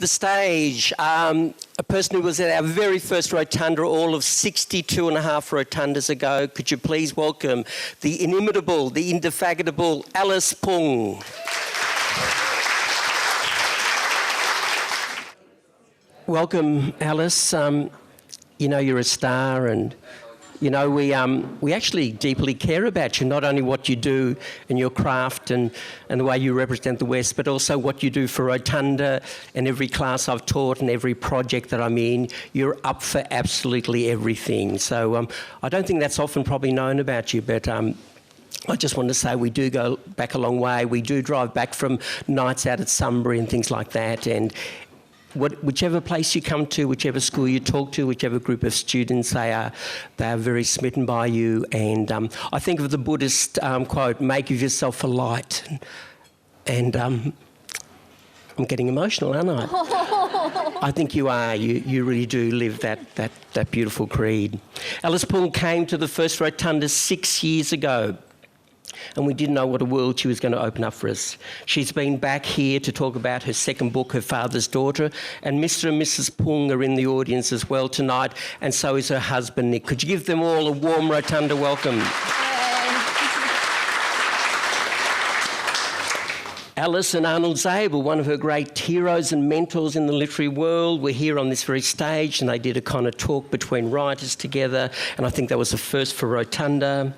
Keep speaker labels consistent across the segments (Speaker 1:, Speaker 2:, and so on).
Speaker 1: The stage, a person who was at our very first rotunda all of 62.5 rotundas ago. Could you please welcome the inimitable, the indefatigable Alice Pung. Welcome, Alice. You know you're a star, and you know we actually deeply care about you, not only what you do in your craft and the way you represent the West, but also what you do for Rotunda and every class I've taught and every project that I'm in. You're up for absolutely everything. So I don't think that's often probably known about you, but I just want to say we do go back a long way. We do drive back from nights out at Sunbury and things like that, and whichever place you come to, whichever school you talk to, whichever group of students they are very smitten by you. And I think of the Buddhist quote, "Make of yourself a light." And I'm getting emotional, aren't I? I think you are. You really do live that beautiful creed. Alice Pung came to the first rotunda 6 years ago, and we didn't know what a world she was going to open up for us. She's been back here to talk about her second book, Her Father's Daughter, and Mr. and Mrs. Pung are in the audience as well tonight, and so is her husband, Nick. Could you give them all a warm rotunda welcome? Alice and Arnold Zabel, one of her great heroes and mentors in the literary world, were here on this very stage, and they did a kind of talk between writers together, and I think that was a first for Rotunda.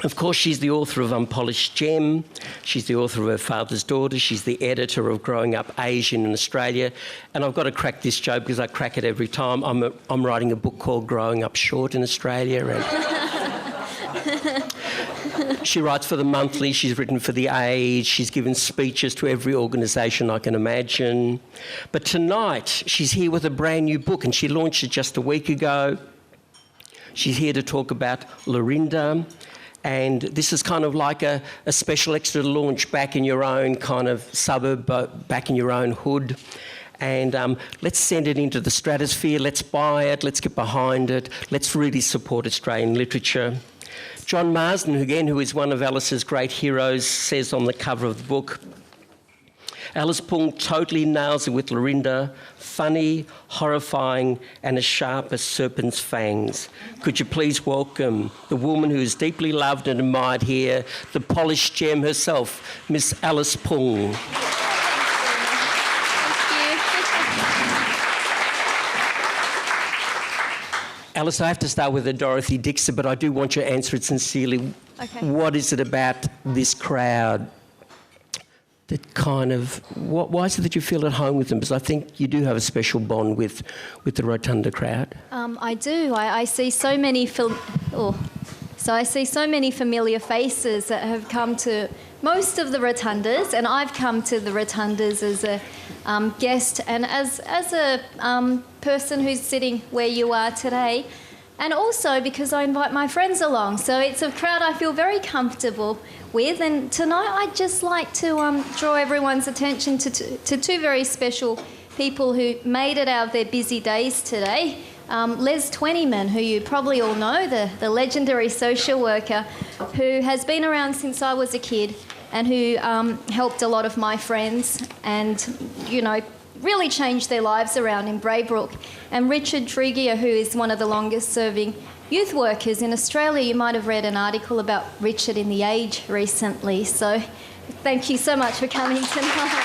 Speaker 1: Of course, she's the author of Unpolished Gem. She's the author of Her Father's Daughter. She's the editor of Growing Up Asian in Australia. And I've got to crack this joke because I crack it every time. I'm writing a book called Growing Up Short in Australia. And she writes for The Monthly. She's written for The Age. She's given speeches to every organisation I can imagine. But tonight, she's here with a brand new book, and she launched it just a week ago. She's here to talk about Lorinda. And this is kind of like a special extra launch back in your own kind of suburb, back in your own hood. And let's send it into the stratosphere. Let's buy it. Let's get behind it. Let's really support Australian literature. John Marsden, again, who is one of Alice's great heroes, says on the cover of the book, Alice Pung totally nails it with Lorinda, funny, horrifying, and as sharp as serpent's fangs. Could you please welcome the woman who is deeply loved and admired here, the polished gem herself, Miss Alice Pung.
Speaker 2: Thank you.
Speaker 1: Alice, I have to start with a Dorothy Dixon, but I do want you to answer it sincerely.
Speaker 2: Okay.
Speaker 1: What is it about this crowd that kind of, why is it that you feel at home with them? Because I think you do have a special bond with the Rotunda crowd.
Speaker 2: I do. I see so many I see so many familiar faces that have come to most of the rotundas, and I've come to the rotundas as a guest and as a person who's sitting where you are today, and also because I invite my friends along. So it's a crowd I feel very comfortable with, and tonight I'd just like to draw everyone's attention to two very special people who made it out of their busy days today. Les Twentyman, who you probably all know, the legendary social worker who has been around since I was a kid and who helped a lot of my friends and, you know, really changed their lives around in Braybrook. And Richard Tregear, who is one of the longest-serving youth workers in Australia. You might have read an article about Richard in The Age recently. So thank you so much for coming tonight.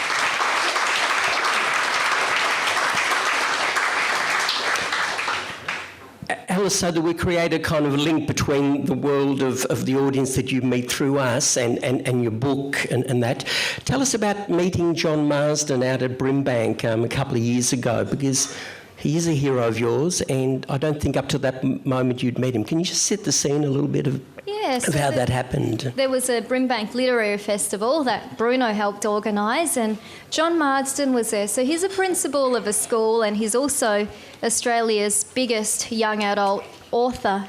Speaker 1: Alice, so that we create a kind of link between the world of the audience that you meet through us and your book and that. Tell us about meeting John Marsden out at Brimbank a couple of years ago, because he is a hero of yours, and I don't think up to that moment you'd met him. Can you just set the scene a little bit of how that happened?
Speaker 2: There was a Brimbank Literary Festival that Bruno helped organise, and John Marsden was there. So he's a principal of a school, and he's also Australia's biggest young adult author.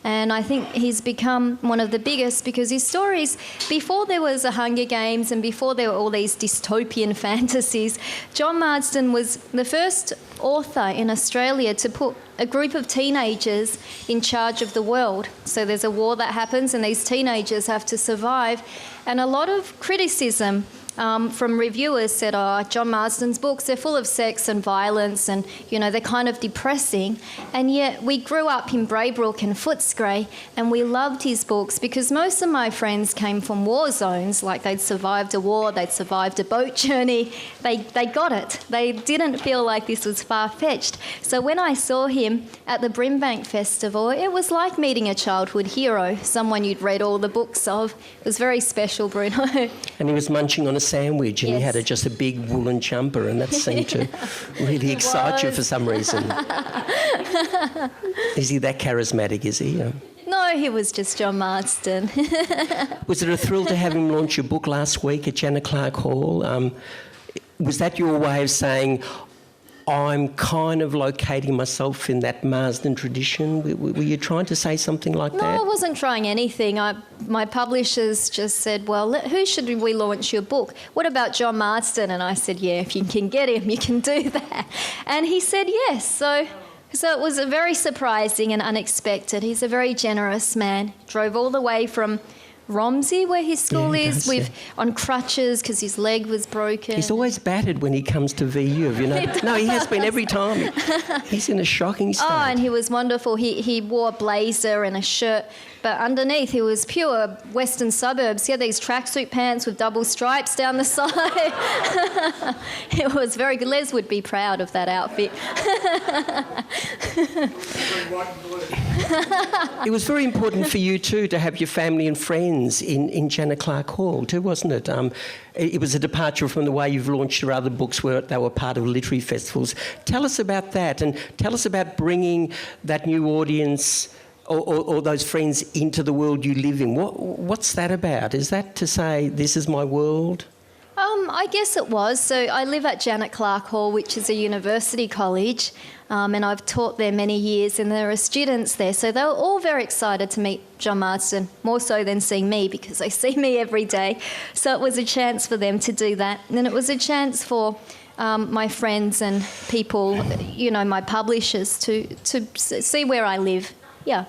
Speaker 2: And I think he's become one of the biggest because his stories, before there was a Hunger Games and before there were all these dystopian fantasies, John Marsden was the first author in Australia to put a group of teenagers in charge of the world. So there's a war that happens and these teenagers have to survive. And a lot of criticism from reviewers said, oh, John Marsden's books, they're full of sex and violence and, they're kind of depressing. And yet we grew up in Braybrook and Footscray and we loved his books because most of my friends came from war zones, like they'd survived a war, they'd survived a boat journey. They got it. They didn't feel like this was far-fetched. So when I saw him at the Brimbank Festival, it was like meeting a childhood hero, someone you'd read all the books of. It was very special, Bruno.
Speaker 1: And he was munching on a sandwich and
Speaker 2: Yes.
Speaker 1: he had just a big woolen jumper, and that seemed to really excite you for some reason. Is he that charismatic, is he?
Speaker 2: No, he was just John Marsden.
Speaker 1: Was it a thrill to have him launch your book last week at Janet Clark Hall? Was that your way of saying, I'm kind of locating myself in that Marsden tradition? Were you trying to say something like
Speaker 2: No,
Speaker 1: that?
Speaker 2: I wasn't trying anything. My publishers just said, well, who should we launch your book? What about John Marsden? And I said, yeah, if you can get him, you can do that. And he said yes. So it was very surprising and unexpected. He's a very generous man. Drove all the way from Romsey, where his school is, on crutches because his leg was broken.
Speaker 1: He's always battered when he comes to VU, No, he has been every time. He's in a shocking state.
Speaker 2: Oh, and he was wonderful. He wore a blazer and a shirt, but underneath he was pure Western suburbs. He had these tracksuit pants with double stripes down the side. It was very good. Les would be proud of that outfit.
Speaker 1: It was very important for you too to have your family and friends in Janet Clark Hall too, wasn't it? It was a departure from the way you've launched your other books where they were part of literary festivals. Tell us about that, and tell us about bringing that new audience or those friends into the world you live in. What's that about? Is that to say, this is my world?
Speaker 2: I guess it was. So I live at Janet Clark Hall, which is a university college, and I've taught there many years, and there are students there. So they were all very excited to meet John Marsden, more so than seeing me because they see me every day. So it was a chance for them to do that. And then it was a chance for my friends and people, my publishers, to see where I live. Yeah.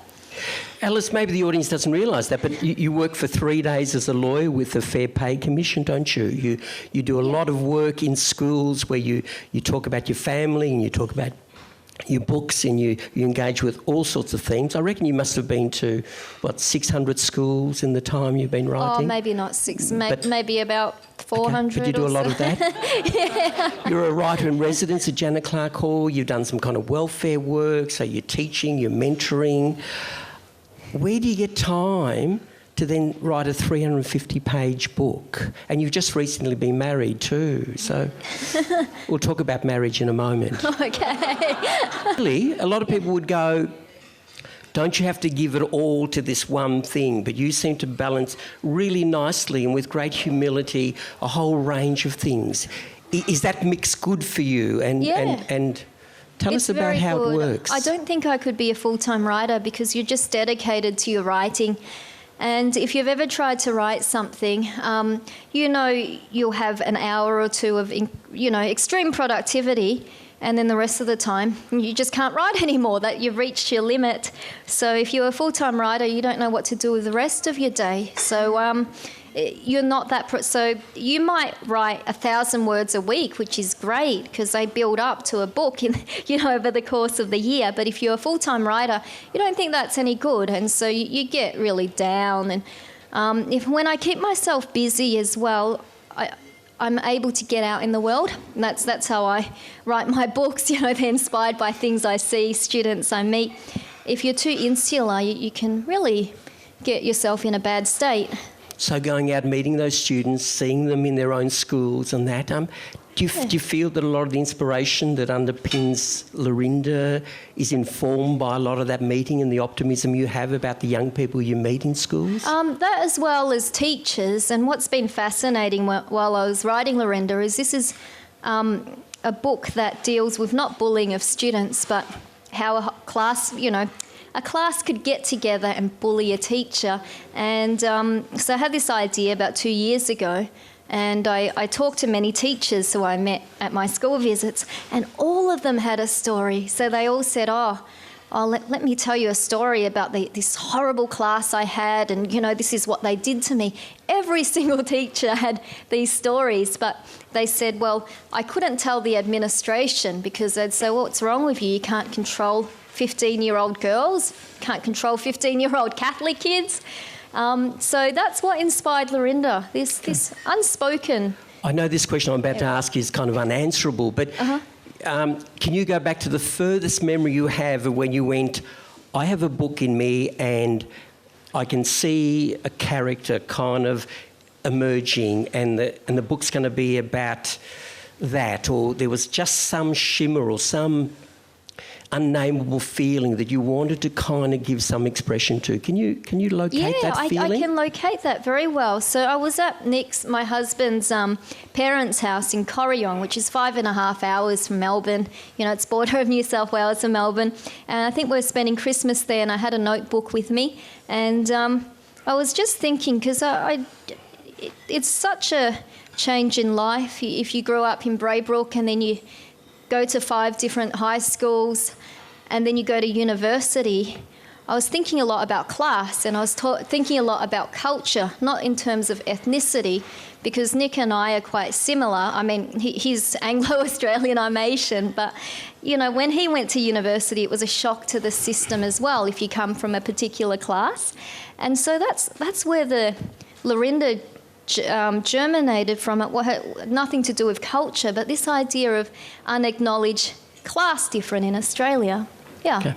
Speaker 1: Alice, maybe the audience doesn't realise that, but you work for 3 days as a lawyer with the Fair Pay Commission, don't you? You do a lot of work in schools where you talk about your family and you talk about your books and you engage with all sorts of themes. I reckon you must have been to, 600 schools in the time you've been writing?
Speaker 2: Oh, maybe not 6, maybe about 400.
Speaker 1: Okay, but you do a lot of that?
Speaker 2: Yeah.
Speaker 1: You're a writer in residence at Janet Clark Hall. You've done some kind of welfare work, so you're teaching, you're mentoring. Where do you get time to then write a 350-page book? And you've just recently been married too, so we'll talk about marriage in a moment.
Speaker 2: Okay.
Speaker 1: Really, a lot of people would go, don't you have to give it all to this one thing? But you seem to balance really nicely and with great humility a whole range of things. Is that mix good for you? And tell us about how it works.
Speaker 2: I don't think I could be a full-time writer because you're just dedicated to your writing. And if you've ever tried to write something, you'll have an hour or two of, extreme productivity, and then the rest of the time you just can't write anymore, that you've reached your limit. So if you're a full-time writer, you don't know what to do with the rest of your day. So you're not that... So you might write 1,000 words a week, which is great because they build up to a book over the course of the year. But if you're a full-time writer, you don't think that's any good, and so you get really down. And when I keep myself busy as well, I'm able to get out in the world. And that's how I write my books. They're inspired by things I see, students I meet. If you're too insular, you can really get yourself in a bad state.
Speaker 1: So going out, meeting those students, seeing them in their own schools and that, do you feel that a lot of the inspiration that underpins Lorinda is informed by a lot of that meeting and the optimism you have about the young people you meet in schools?
Speaker 2: That as well as teachers. And what's been fascinating while I was writing Lorinda is this is a book that deals with not bullying of students, but how a class could get together and bully a teacher. And so I had this idea about 2 years ago, and I talked to many teachers who I met at my school visits, and all of them had a story. So they all said, oh, let me tell you a story about this horrible class I had, and, you know, this is what they did to me. Every single teacher had these stories, but they said, well, I couldn't tell the administration because they'd say, well, what's wrong with you? You can't control 15-year-old girls, can't control 15-year-old Catholic kids. So that's what inspired Lorinda, this unspoken...
Speaker 1: I know this question I'm about to ask is kind of unanswerable, but can you go back to the furthest memory you have of when you went, I have a book in me and I can see a character kind of emerging and the book's going to be about that, or there was just some shimmer or some unnameable feeling that you wanted to kind of give some expression to. Can you locate that feeling?
Speaker 2: I can locate that very well. So I was at Nick's, my husband's parents' house in Corryong, which is 5.5 hours from Melbourne. You know, it's border of New South Wales and Melbourne. And I think we were spending Christmas there, and I had a notebook with me. And I was just thinking, because it's such a change in life. If you grew up in Braybrook and then you go to 5 different high schools, and then you go to university, I was thinking a lot about class, and I was thinking a lot about culture, not in terms of ethnicity, because Nick and I are quite similar. I mean, he's Anglo-Australian, I'm Asian, but, you know, when he went to university, it was a shock to the system as well if you come from a particular class. And so that's where the Lorinda germinated from. It had nothing to do with culture, but this idea of unacknowledged class different in Australia. Yeah.
Speaker 1: Okay.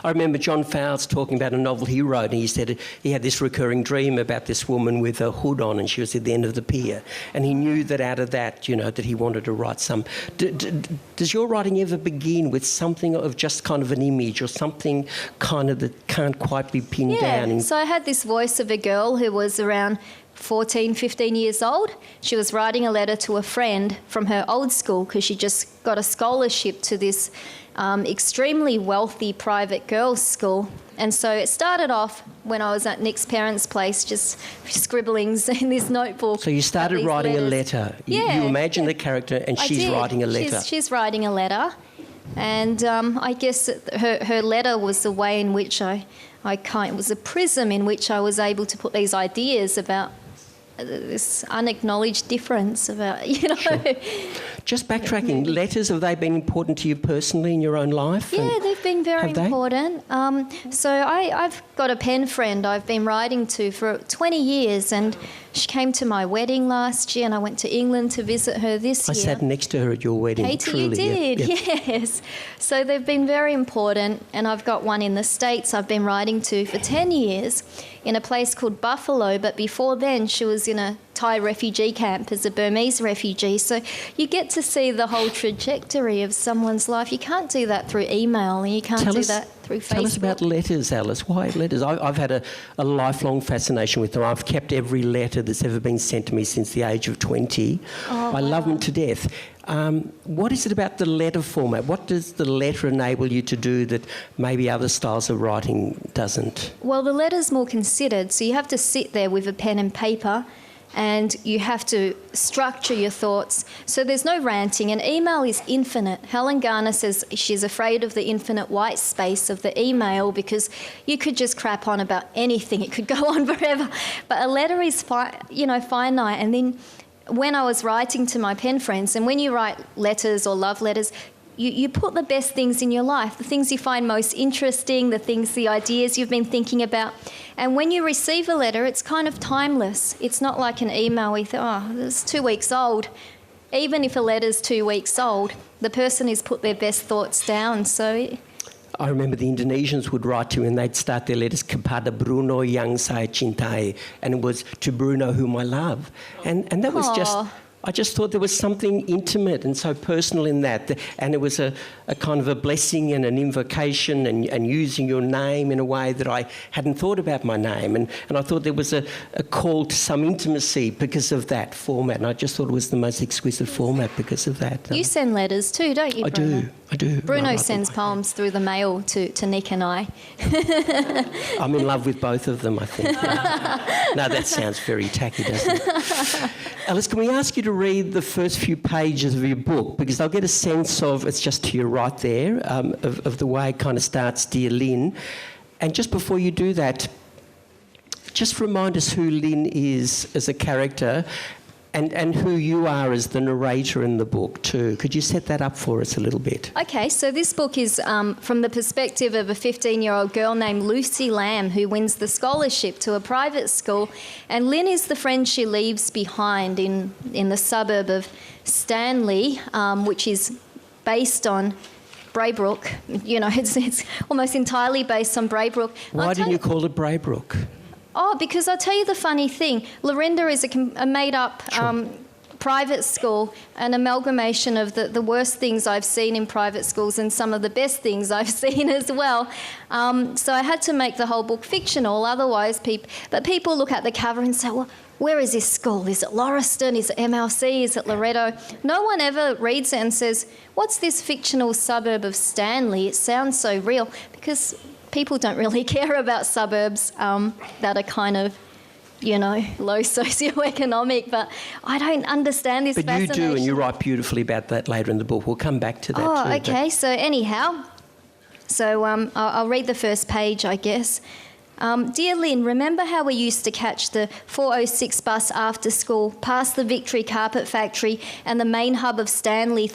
Speaker 1: I remember John Fowles talking about a novel he wrote, and he said he had this recurring dream about this woman with a hood on, and she was at the end of the pier, and he knew that out of that, you know, that he wanted to write some. Does your writing ever begin with something of just kind of an image or something kind of that can't quite be pinned down?
Speaker 2: Yeah, so I had this voice of a girl who was around 14, 15 years old. She was writing a letter to a friend from her old school because she just got a scholarship to this extremely wealthy private girls' school. And so it started off when I was at Nick's parents' place, just scribblings in this notebook.
Speaker 1: So you started writing
Speaker 2: letters.
Speaker 1: A letter.
Speaker 2: Yeah.
Speaker 1: You imagine the character and she's writing a letter.
Speaker 2: She's writing a letter. And I guess her letter was the way in which it was a prism in which I was able to put these ideas about this unacknowledged difference about, you know.
Speaker 1: Sure. Just backtracking, letters, have they been important to you personally in your own life?
Speaker 2: Yeah, they've been very important. So I've got a pen friend I've been writing to for 20 years, and she came to my wedding last year, and I went to England to visit her this year.
Speaker 1: I sat next to her at your wedding.
Speaker 2: Katie,
Speaker 1: truly.
Speaker 2: you did,
Speaker 1: yeah.
Speaker 2: Yes. So they've been very important, and I've got one in the States I've been writing to for 10 years in a place called Buffalo, but before then she was in a Thai refugee camp as a Burmese refugee. So you get to see the whole trajectory of someone's life. You can't do that through email, and you can't do that through Facebook.
Speaker 1: Tell us about letters, Alice. Why letters? I've had a lifelong fascination with them. I've kept every letter that's ever been sent to me since the age of 20. I love them to death. What is it about the letter format? What does the letter enable you to do that maybe other styles of writing doesn't?
Speaker 2: Well, the letter's more considered, so you have to sit there with a pen and paper, and you have to structure your thoughts. So there's no ranting, and email is infinite. Helen Garner says she's afraid of the infinite white space of the email because you could just crap on about anything. It could go on forever. But a letter is finite. And then when I was writing to my pen friends, and when you write letters or love letters, you put the best things in your life, the things you find most interesting, the ideas you've been thinking about. And when you receive a letter, it's kind of timeless. It's not like an email where you think, it's 2 weeks old. Even if a letter's 2 weeks old, the person has put their best thoughts down. So
Speaker 1: I remember the Indonesians would write to me and they'd start their letters, Kepada Bruno yang saya cintai, and it was to Bruno whom I love. And that was I just thought there was something intimate and so personal in that. And it was a kind of a blessing and an invocation and using your name in a way that I hadn't thought about my name. And I thought there was a call to some intimacy because of that format. And I just thought it was the most exquisite format because of that.
Speaker 2: You send letters too, don't you, Bruno?
Speaker 1: I do.
Speaker 2: Bruno sends poems through the mail to Nick and I.
Speaker 1: I'm in love with both of them, I think. No, that sounds very tacky, doesn't it? Alice, can we ask you to read the first few pages of your book because they'll get a sense of, it's just to your right there, of the way it kind of starts, Dear Lynn. And just before you do that, just remind us who Lynn is as a character and who you are as the narrator in the book too. Could you set that up for us a little bit?
Speaker 2: Okay, so this book is from the perspective of a 15-year-old girl named Lucy Lamb who wins the scholarship to a private school, and Lynn is the friend she leaves behind in the suburb of Stanley, which is based on Braybrook. You know, it's almost entirely based on Braybrook.
Speaker 1: Why didn't you call it Braybrook?
Speaker 2: Oh, because I'll tell you the funny thing. Lorinda is a made-up private school, an amalgamation of the worst things I've seen in private schools and some of the best things I've seen as well. So I had to make the whole book fictional, otherwise people look at the cover and say, well, where is this school? Is it Lauriston? Is it MLC? Is it Loretto? No one ever reads it and says, what's this fictional suburb of Stanley? It sounds so real, because people don't really care about suburbs that are kind of, you know, low socioeconomic, but I don't understand this fascination.
Speaker 1: But you do, and you write beautifully about that later in the book. We'll come back to that too.
Speaker 2: Oh, okay. So anyhow, I'll read the first page, I guess. Dear Lynn, remember how we used to catch the 4:06 bus after school, past the Victory Carpet Factory and the main hub of Sunray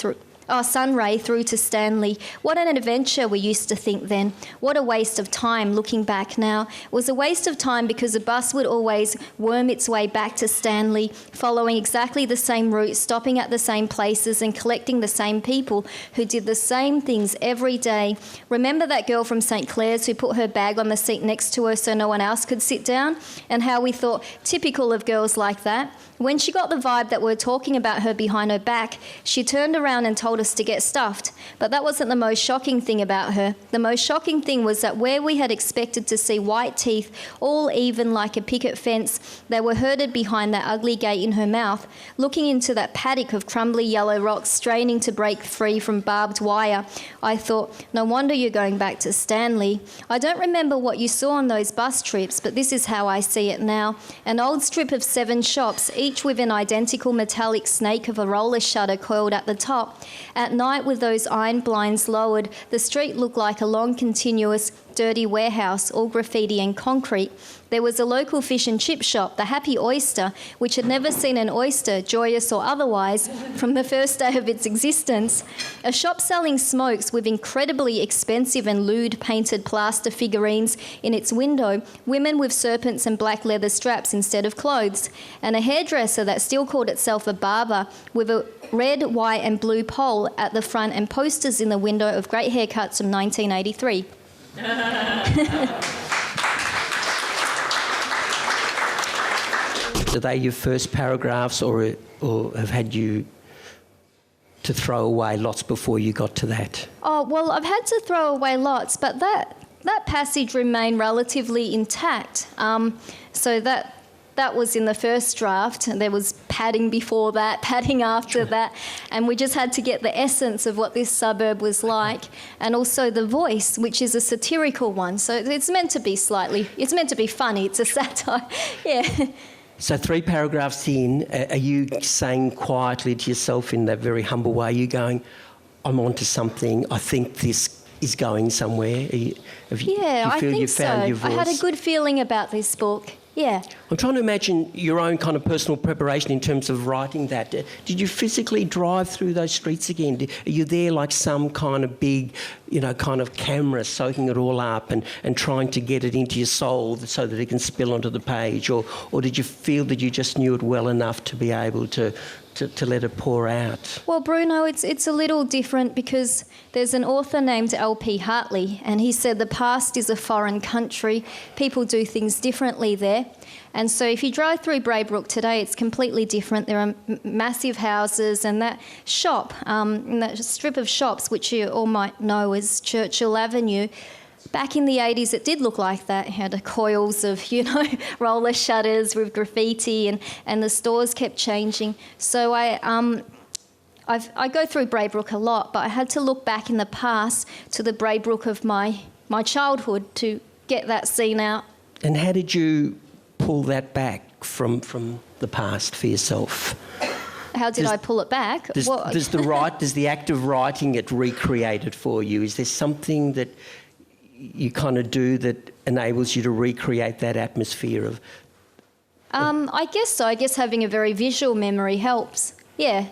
Speaker 2: through to Stanley. What an adventure we used to think then. What a waste of time looking back now. It was a waste of time because the bus would always worm its way back to Stanley, following exactly the same route, stopping at the same places and collecting the same people who did the same things every day. Remember that girl from St. Clair's who put her bag on the seat next to her so no one else could sit down? And how we thought, typical of girls like that. When she got the vibe that we're talking about her behind her back, she turned around and told us to get stuffed. But that wasn't the most shocking thing about her. The most shocking thing was that where we had expected to see white teeth, all even like a picket fence, they were herded behind that ugly gate in her mouth, looking into that paddock of crumbly yellow rocks, straining to break free from barbed wire. I thought, no wonder you're going back to Stanley. I don't remember what you saw on those bus trips, but this is how I see it now. An old strip of 7 shops, each with an identical metallic snake of a roller shutter coiled at the top. At night, with those iron blinds lowered, the street looked like a long, continuous, dirty warehouse, all graffiti and concrete. There was a local fish and chip shop, the Happy Oyster, which had never seen an oyster, joyous or otherwise, from the first day of its existence. A shop selling smokes with incredibly expensive and lewd painted plaster figurines in its window, women with serpents and black leather straps instead of clothes, and a hairdresser that still called itself a barber with a red, white and blue pole at the front and posters in the window of great haircuts from 1983.
Speaker 1: Are they your first paragraphs or have had you to throw away lots before you got to that?
Speaker 2: Oh, well, I've had to throw away lots, but that passage remained relatively intact. So that was in the first draft, and there was padding before that, padding after that, and we just had to get the essence of what this suburb was like, and also the voice, which is a satirical one. So it's meant to be funny, it's a satire, yeah.
Speaker 1: So 3 paragraphs in, are you saying quietly to yourself in that very humble way, you going, I'm onto something, I think this is going somewhere? I think
Speaker 2: so. I had a good feeling about this book. Yeah.
Speaker 1: I'm trying to imagine your own kind of personal preparation in terms of writing that. Did you physically drive through those streets again? Are you there like some kind of big, kind of camera soaking it all up and trying to get it into your soul so that it can spill onto the page? Or did you feel that you just knew it well enough to be able to let it pour out?
Speaker 2: Well, Bruno, it's a little different because there's an author named L.P. Hartley, and he said the past is a foreign country. People do things differently there. And so if you drive through Braybrook today, it's completely different. There are massive houses, and that shop, that strip of shops, which you all might know as Churchill Avenue, back in the 80s, it did look like that. It had coils of, roller shutters with graffiti, and the stores kept changing. So I go through Braybrook a lot, but I had to look back in the past to the Braybrook of my childhood to get that scene out.
Speaker 1: And how did you pull that back from the past for yourself?
Speaker 2: how did I pull it back?
Speaker 1: Does the act of writing it recreate it for you? Is there something that you kind of do that enables you to recreate that atmosphere of?
Speaker 2: I guess so. I guess having a very visual memory helps. Yeah.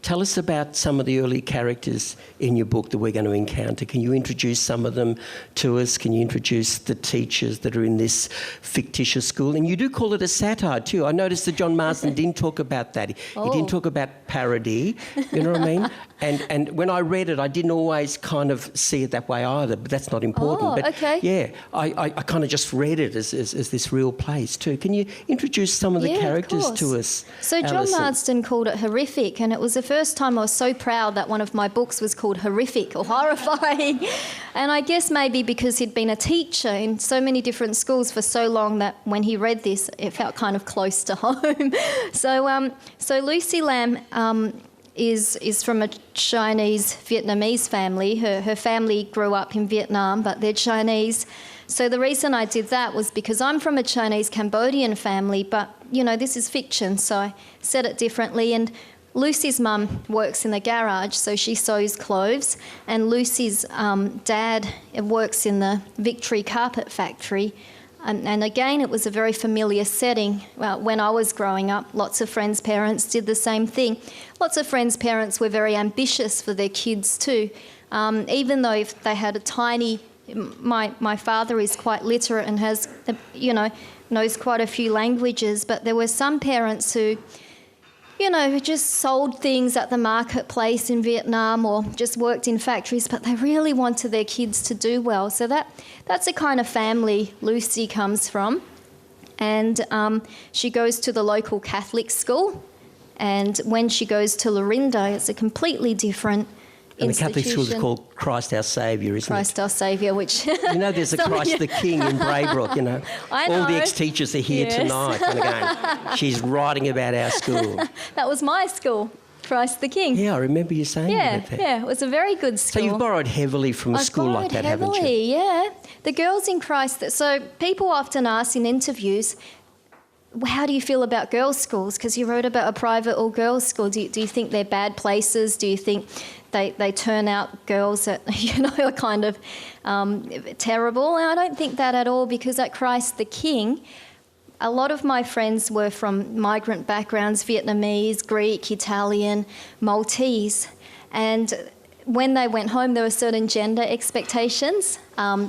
Speaker 1: Tell us about some of the early characters in your book that we're going to encounter. Can you introduce some of them to us? Can you introduce the teachers that are in this fictitious school? And you do call it a satire too. I noticed that John Marsden didn't talk about that. He didn't talk about parody, you know what I mean? And when I read it, I didn't always kind of see it that way either, but that's not important. But
Speaker 2: okay.
Speaker 1: yeah, I kind of just read it as this real place too. Can you introduce some of the characters to us,
Speaker 2: So John
Speaker 1: Alison?
Speaker 2: Marsden called it horrific, and it was the first time I was so proud that one of my books was called horrific or horrifying. And I guess maybe because he'd been a teacher in so many different schools for so long that when he read this, it felt kind of close to home. So Lucy Lam is from a Chinese Vietnamese family. Her family grew up in Vietnam, but they're Chinese. So the reason I did that was because I'm from a Chinese Cambodian family, but, you know, this is fiction, so I said it differently. And Lucy's mum works in the garage, so she sews clothes, and Lucy's dad works in the Victory carpet factory. And again, it was a very familiar setting. Well, when I was growing up, lots of friends' parents did the same thing. Lots of friends' parents were very ambitious for their kids too. Even though if they had a tiny... My father is quite literate and has, you know, knows quite a few languages, but there were some parents who, you know, who just sold things at the marketplace in Vietnam or just worked in factories, but they really wanted their kids to do well. So that's the kind of family Lucy comes from. And she goes to the local Catholic school. And when she goes to Lorinda, it's a completely different
Speaker 1: and the Catholic school is called Christ Our Saviour, isn't it?
Speaker 2: Christ Our Saviour, which...
Speaker 1: You know, there's a Christ the King in Braybrook, you know.
Speaker 2: I know.
Speaker 1: All the ex-teachers are here tonight and going, she's writing about our school.
Speaker 2: That was my school, Christ the King.
Speaker 1: Yeah, I remember you saying about that.
Speaker 2: Yeah, it was a very good school.
Speaker 1: So you've borrowed heavily from a school like that, haven't you?
Speaker 2: Yeah. The girls in Christ... So people often ask in interviews, how do you feel about girls' schools? Because you wrote about a private or girls' school. Do you think they're bad places? Do you think they turn out girls that, you know, are kind of terrible? And I don't think that at all, because at Christ the King, a lot of my friends were from migrant backgrounds, Vietnamese, Greek, Italian, Maltese. And when they went home, there were certain gender expectations,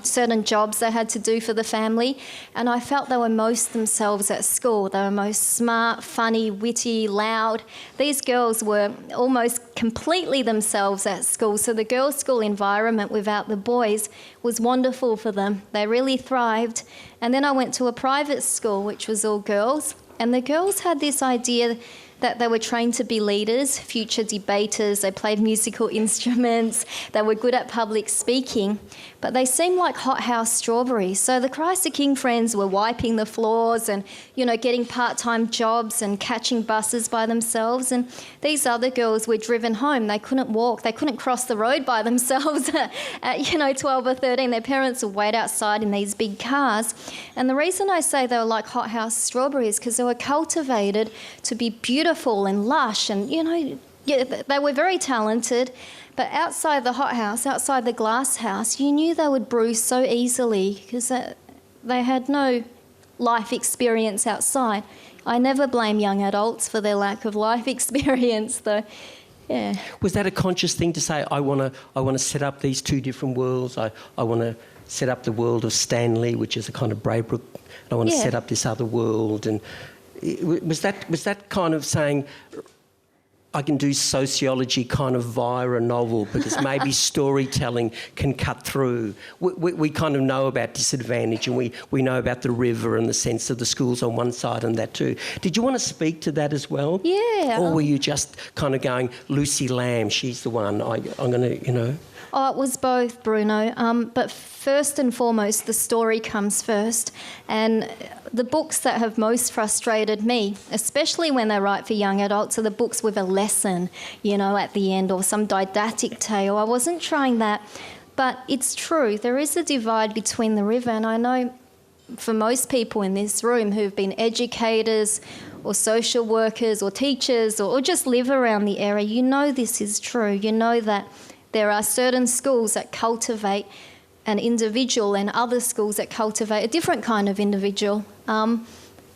Speaker 2: certain jobs they had to do for the family, and I felt they were most themselves at school. They were most smart, funny, witty, loud. These girls were almost completely themselves at school, so the girls' school environment without the boys was wonderful for them. They really thrived. And then I went to a private school, which was all girls, and the girls had this idea that they were trained to be leaders, future debaters, they played musical instruments, they were good at public speaking, but they seemed like hothouse strawberries. So the Christ the King friends were wiping the floors and, you know, getting part-time jobs and catching buses by themselves, and these other girls were driven home. They couldn't walk, they couldn't cross the road by themselves at, you know, 12 or 13. Their parents would wait outside in these big cars. And the reason I say they were like hothouse strawberries, because they were cultivated to be beautiful and lush, and, you know, yeah, they were very talented, but outside the hothouse, outside the glass house, you knew they would bruise so easily because they had no life experience outside. I never blame young adults for their lack of life experience, though. Yeah. Was
Speaker 1: that a conscious thing to say, I want to set up these two different worlds, I want to set up the world of Stanley, which is a kind of Braybrook, and I want to set up this other world? And was that kind of saying, I can do sociology kind of via a novel because maybe storytelling can cut through? We kind of know about disadvantage, and we know about the river and the sense of the schools on one side and that too. Did you want to speak to that as well?
Speaker 2: Yeah.
Speaker 1: Or were you just kind of going, Lucy Lam, she's the one, I'm going to, you know...
Speaker 2: Oh, it was both, Bruno. But first and foremost, the story comes first. And the books that have most frustrated me, especially when they write for young adults, are the books with a lesson, you know, at the end, or some didactic tale. I wasn't trying that. But it's true, there is a divide between the river, and I know for most people in this room who've been educators or social workers or teachers or just live around the area, you know this is true. You know that there are certain schools that cultivate an individual and other schools that cultivate a different kind of individual. And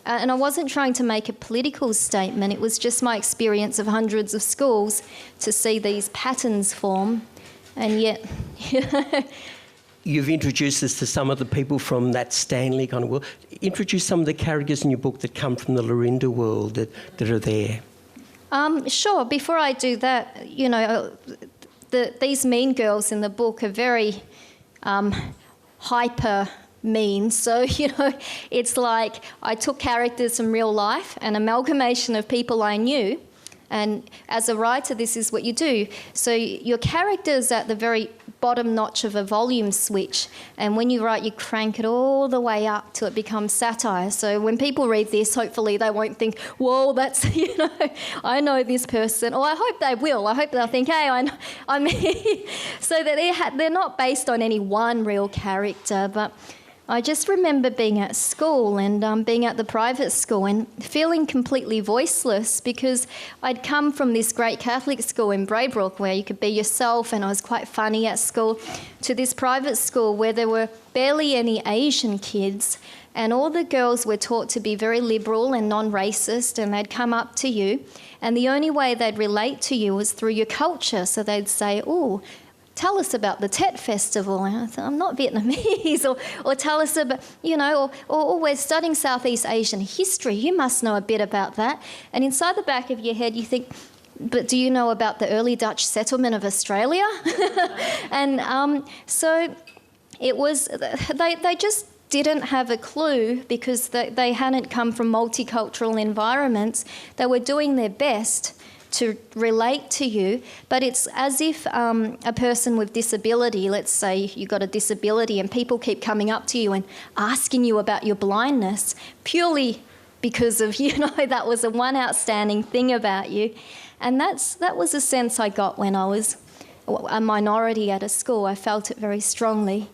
Speaker 2: I wasn't trying to make a political statement. It was just my experience of hundreds of schools to see these patterns form. And yet...
Speaker 1: You've introduced us to some of the people from that Stanley kind of world. Introduce some of the characters in your book that come from the Lorinda world that are there.
Speaker 2: Sure. Before I do that, you know, these mean girls in the book are very hyper mean. So, you know, it's like I took characters from real life, an amalgamation of people I knew. And as a writer, this is what you do. So your character's at the very bottom notch of a volume switch. And when you write, you crank it all the way up till it becomes satire. So when people read this, hopefully they won't think, whoa, that's, you know, I know this person. Or I hope they will. I hope they'll think, hey, I mean, so that they're not based on any one real character. But I just remember being at school and being at the private school and feeling completely voiceless because I'd come from this great Catholic school in Braybrook where you could be yourself and I was quite funny at school, to this private school where there were barely any Asian kids and all the girls were taught to be very liberal and non-racist, and they'd come up to you and the only way they'd relate to you was through your culture. So they'd say, oh, tell us about the Tet Festival. And I thought, I'm not Vietnamese. or tell us about, you know, or we're studying Southeast Asian history. You must know a bit about that. And inside the back of your head, you think, but do you know about the early Dutch settlement of Australia? And so it was, they just didn't have a clue because they hadn't come from multicultural environments. They were doing their best to relate to you, but it's as if a person with disability, let's say you've got a disability and people keep coming up to you and asking you about your blindness purely because of, you know, that was the one outstanding thing about you. And that was a sense I got when I was a minority at a school. I felt it very strongly.